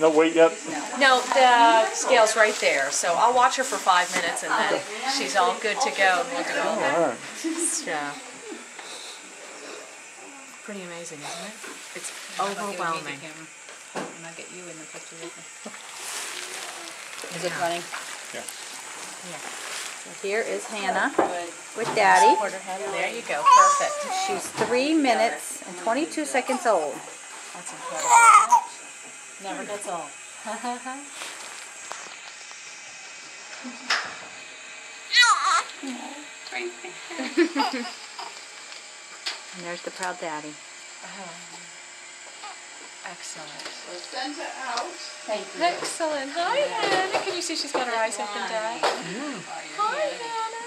No weight yet? No, the scale's right there. So I'll watch her for 5 minutes and then she's all good to go. And we'll do all that. Alright. Yeah. Pretty amazing, isn't it? It's overwhelming. And I'll get you in the picture with me. Is it running? Yeah. Yeah. So here is Hannah with Daddy. There you go. Perfect. She's 3 minutes and 22 seconds old. That's incredible. Never gets old. And there's the proud Daddy. Excellent. Placenta out. Thank you. Excellent. Hi, Hannah. Can you see she's got her eyes open, Dad? Hi, Hannah.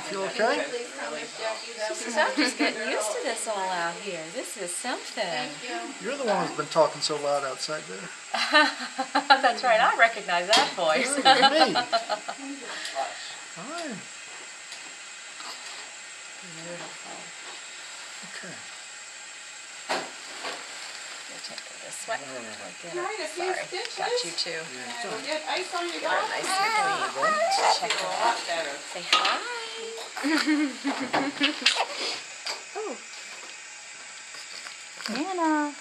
Feel okay? She says, I'm just getting used to this all out here. This is something. You're the one who's been talking so loud outside there. That's right. I recognize that voice. Me. Hi. Beautiful. Okay. Take her this way. Right, a few Sorry. stitches. Got you too. And we'll get ice on your Give her a dog. nice little check her out. Better. Say hi. Oh. Hannah.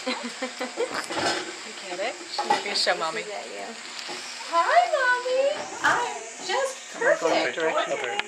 You get it? You're going to show Mommy. Hi, Mommy. I'm just perfect. Okay.